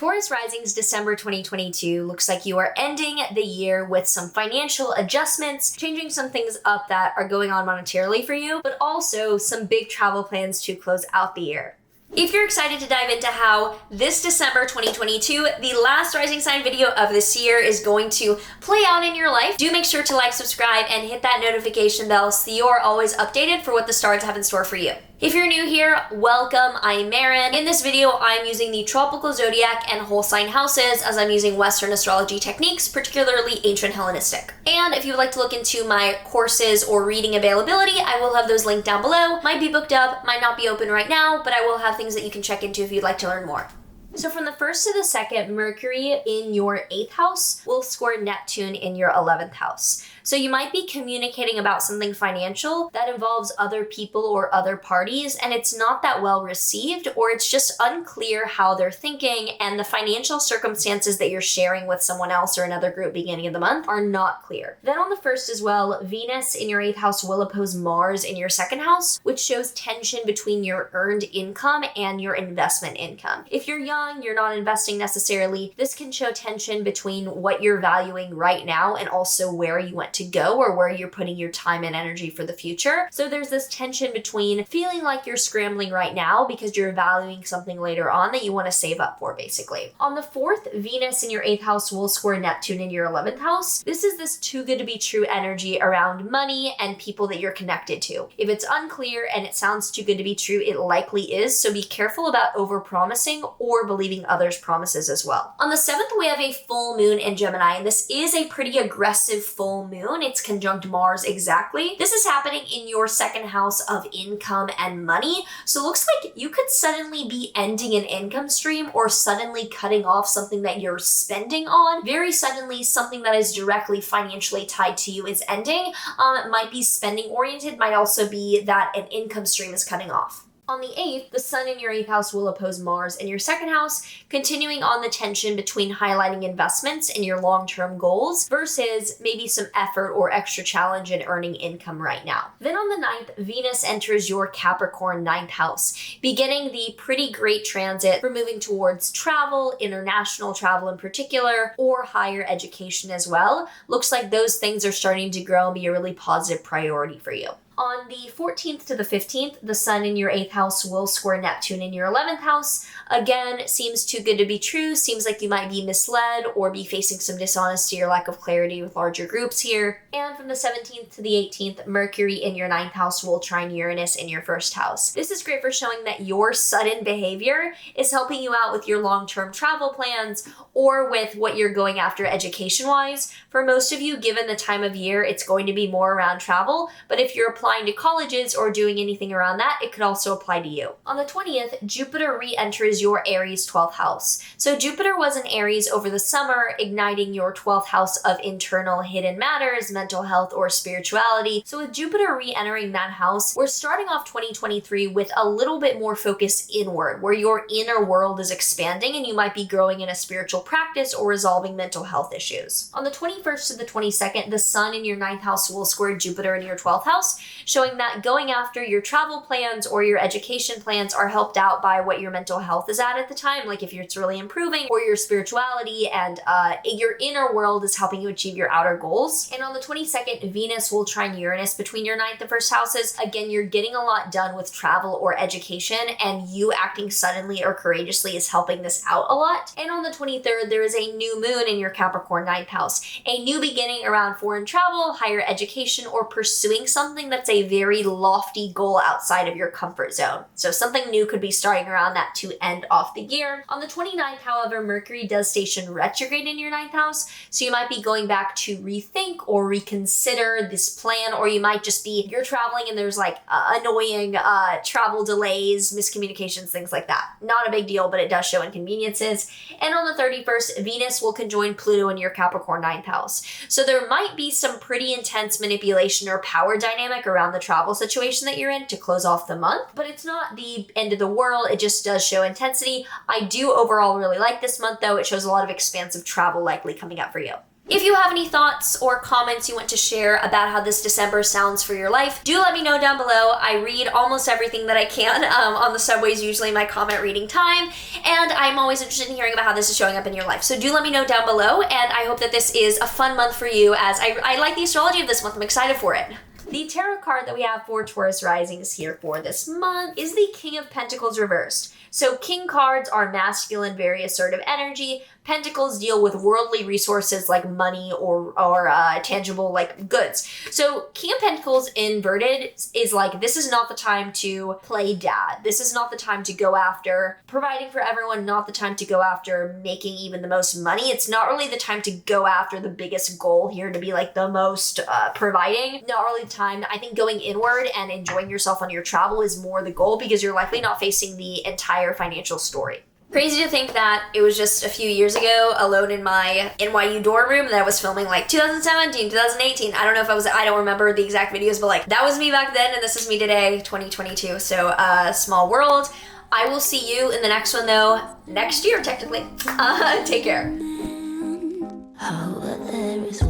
Taurus Risings December 2022 looks like you are ending the year with some financial adjustments, changing some things up that are going on monetarily for you, but also some big travel plans to close out the year. If you're excited to dive into how this December 2022, the last rising sign video of this year, is going to play out in your life, do make sure to like, subscribe, and hit that notification bell so you're always updated for what the stars have in store for you. If you're new here, welcome. I'm Maren. In this video, I'm using the tropical zodiac and whole sign houses as I'm using Western astrology techniques, particularly ancient Hellenistic. And if you would like to look into my courses or reading availability, I will have those linked down below. Might be booked up, might not be open right now, but I will have things that you can check into if you'd like to learn more. So from the 1st to the 2nd, Mercury in your 8th house will square Neptune in your 11th house. So you might be communicating about something financial that involves other people or other parties, and it's not that well received, or it's just unclear how they're thinking, and the financial circumstances that you're sharing with someone else or another group beginning of the month are not clear. Then on the 1st as well, Venus in your 8th house will oppose Mars in your 2nd house, which shows tension between your earned income and your investment income. If you're young, you're not investing necessarily, this can show tension between what you're valuing right now and also where you want to go or where you're putting your time and energy for the future. So there's this tension between feeling like you're scrambling right now because you're valuing something later on that you want to save up for, basically. On the 4th, Venus in your 8th house will square Neptune in your 11th house. This is this too good to be true energy around money and people that you're connected to. If it's unclear and it sounds too good to be true, it likely is, so be careful about over-promising or believing others' promises as well. On the 7th, we have a full moon in Gemini, and this is a pretty aggressive full moon. It's conjunct Mars exactly. This is happening in your 2nd house of income and money. So it looks like you could suddenly be ending an income stream or suddenly cutting off something that you're spending on. Very suddenly, something that is directly financially tied to you is ending. It might be spending oriented, might also be that an income stream is cutting off. On the 8th, the sun in your 8th house will oppose Mars in your 2nd house, continuing on the tension between highlighting investments in your long-term goals versus maybe some effort or extra challenge in earning income right now. Then on the 9th, Venus enters your Capricorn 9th house, beginning the pretty great transit for moving towards travel, international travel in particular, or higher education as well. Looks like those things are starting to grow and be a really positive priority for you. On the 14th to the 15th, the sun in your 8th house will square Neptune in your 11th house. Again, seems too good to be true. Seems like you might be misled or be facing some dishonesty or lack of clarity with larger groups here. And from the 17th to the 18th, Mercury in your 9th house will trine Uranus in your 1st house. This is great for showing that your sudden behavior is helping you out with your long-term travel plans or with what you're going after education-wise. For most of you, given the time of year, it's going to be more around travel, but if you're applying to colleges or doing anything around that, it could also apply to you. On the 20th, Jupiter re-enters your Aries 12th house. So Jupiter was in Aries over the summer, igniting your 12th house of internal hidden matters, mental health, or spirituality. So with Jupiter re-entering that house, we're starting off 2023 with a little bit more focus inward, where your inner world is expanding and you might be growing in a spiritual practice or resolving mental health issues. On the 21st to the 22nd, the sun in your 9th house will square Jupiter in your 12th house, showing that going after your travel plans or your education plans are helped out by what your mental health is at the time, like if it's really improving, or your spirituality and your inner world is helping you achieve your outer goals. And on the 22nd, Venus will trine Uranus between your 9th and 1st houses. Again, you're getting a lot done with travel or education, and you acting suddenly or courageously is helping this out a lot. And on the 23rd, there is a new moon in your Capricorn 9th house, a new beginning around foreign travel, higher education, or pursuing something that's a very lofty goal outside of your comfort zone. So something new could be starting around that to end off the year. On the 29th, however, Mercury does station retrograde in your 9th house, so you might be going back to rethink or reconsider this plan, or you might just be, you're traveling and there's like annoying travel delays, miscommunications, things like that. Not a big deal, but it does show inconveniences. And on the 31st, Venus will conjoin Pluto in your Capricorn 9th house. So there might be some pretty intense manipulation or power dynamic around the travel situation that you're in to close off the month, but it's not the end of the world. It just does show intensity. I do overall really like this month though. It shows a lot of expansive travel likely coming up for you. If you have any thoughts or comments you want to share about how this December sounds for your life, do let me know down below. I read almost everything that I can. On the subways, usually my comment reading time, and I'm always interested in hearing about how this is showing up in your life. So do let me know down below, and I hope that this is a fun month for you, as I like the astrology of this month. I'm excited for it. The tarot card that we have for Taurus Risings here for this month is the King of Pentacles reversed. So King cards are masculine, very assertive energy. Pentacles deal with worldly resources like money or tangible like goods. So King of Pentacles inverted is like, this is not the time to play dad. This is not the time to go after providing for everyone, not the time to go after making even the most money. It's not really the time to go after the biggest goal here to be like the most providing. Not really the time. I think going inward and enjoying yourself on your travel is more the goal, because you're likely not facing the entire financial story. Crazy to think that it was just a few years ago, alone in my NYU dorm room, that I was filming like 2017, 2018. I don't know if I don't remember the exact videos, but like that was me back then and this is me today, 2022. So small world. I will see you in the next one though, next year technically. Take care. There is